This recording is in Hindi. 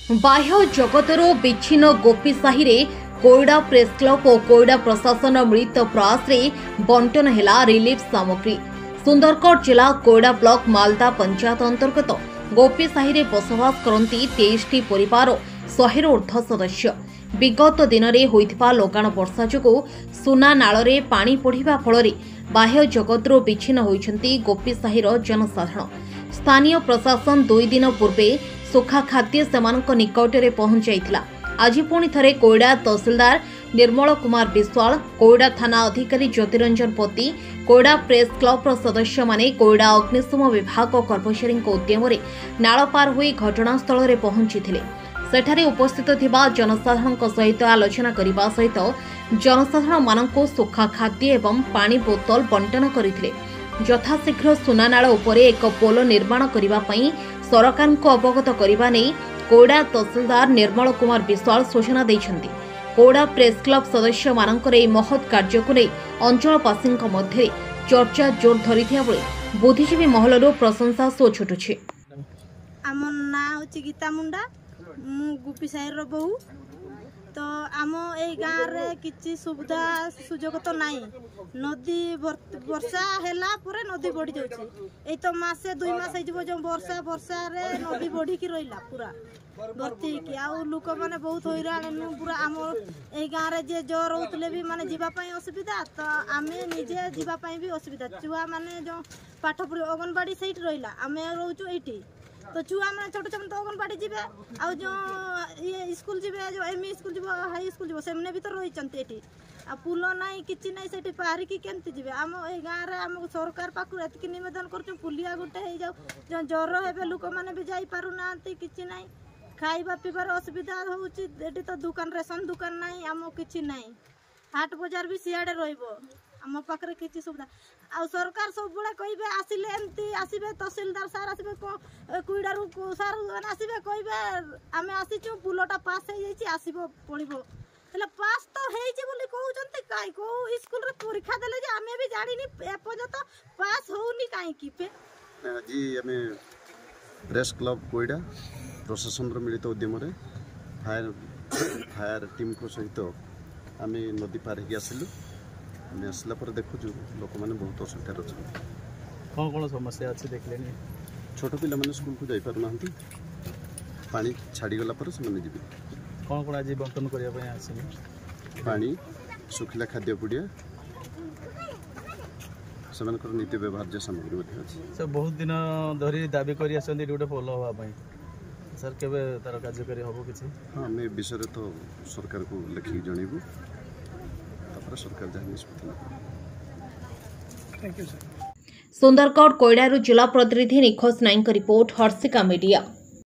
बाह्य जगतर विच्छिन्न गोपी साहि रे कोईडा प्रेस क्लब और कोईडा प्रशासन मिलित प्रयास रे बंटन हेला रिलीफ सामग्री। सुंदरगढ़ जिला कोईडा ब्लॉक मालदा पंचायत अंतर्गत गोपी साहि रे बसवास करती 23 परिवार 100 ऊर्ध्व सदस्य विगत दिन में होइथिबा लगाण वर्षा जोगु सुना नाल रे पानी पड़िबा फल बाह्य जगतर विच्छिन्न होइछंती गोपी साहिर जनसाधारण। स्थानीय प्रशासन 2 दिन पूर्वे सुखा खाद्य सेमानक निकटरे पहुंचाइथिला। आज पुणी थरे कोईडा तहसीलदार निर्मल कुमार विश्वाल, कोईडा थाना अधिकारी ज्योतिरंजन पति, कोईडा प्रेस क्लब सदस्य माने कोईडा अग्निशम विभाग कर्मचारी उद्यम नाल पार होई घटनास्थल में पहुंचीथिले। सेठारे उपस्थित थिबा जनसाधारण सहित आलोचना करने सहित जनसाधारण मानक सुखा खाद्य एवं पानी बोतल बंटन करथिले। यथाशीघ्र सुनानाल उपरे एक पोल निर्माण करने पई सरकार को अवगत करने नहीं कोईडा तहसीलदार निर्मल कुमार विश्वाल सूचना दैछंती। कोईडा प्रेस क्लब सदस्य मानकर ए महत् कार्य को नहीं अंचलवासी मध्य चर्चा जोर धरिथिया बेले बुद्धिजीवी महलर प्रशंसा सो छुटुछि। आम ना होछि गीता मुंडा, मु गुपी साहिर बहु। तो आम ए गाँव रे किछि सुविधा सुजोग तो नहीं। नदी वर्षा हैला परे नदी बढ़ी जाउछि। ए तो मासे 2 मास हो जो वर्षा रे नदी बढ़ी की रहिला पूरा भर्ती की आउ लोक माने बहुत हैरान पूरा। आम ए गाँव रे जे जो रहउतले भी माने जीवा पई असुविधा, तो आमे निजे जीवा पई भी असुविधा। छुआ माने जो पाठ पढ़ी अंगनवाड़ी सहित रहिला, आमे रहउछु एठी। तो छुआ मैंने छोटे छोटे तो अंगनवाड़ी जी आ जो ये स्कूल जी जो एमई स्कूल जी हाई स्कूल जी से भी तो रही आ पुल ना कि ना से पारिकी केमती जी आम ए गाँव में आम सरकार पाखु एति निवेदन कर पुलिया गोटे हो जाऊ जो ज्वर हे लोक मैंने भी जापार ना कि ना खाइबा पीबार असुविधा होती। तो दुकान रेशन दुकान ना आम कि ना हाट बजार भी सियाड़े रम पाखे किसी सुविधा आ सरकार सब बड़े कहे आसिले एमती आसबे तहसीलदार सार आसबे कुईडारू सार आसबे कहे आम आसीचु पुलटा पास हो आसब पड़ो हेल्ले पास तो कहते कहीं कौ स्कूल रे परीक्षा देले जे आमे भी जानी एपर्यंत पास होनी कहीं। आज आम प्रेस क्लब कोईडा प्रशासन मिलित उद्यम फायर टीम को सहित आम नदी पार हो आसिलु। आम आसला पर देखु लोक मैंने बहुत असुविधा अच्छा कौन कौन समस्या अच्छी देखले छोट पिला माने स्कूल को जाई पार ना पानी छाड़ी गला पर से जी कौन कौन आज बंटन करने पानी सुखिला खाद्य पुड़िया से नित्य व्यवहार्य सामग्री सर बहुत दिन धरी दाबी कर गोटे पोल हाँपाई सर केवे तार कार्यकारी हम कि हाँ आम विषय तो सरकार को लिखिक जनइबू सरकार जहाँ निष्पत्ति। सुंदरगढ़ कोईडारू जिला प्रतिनिधि निखोज नाइक रिपोर्ट हर्षिका मीडिया।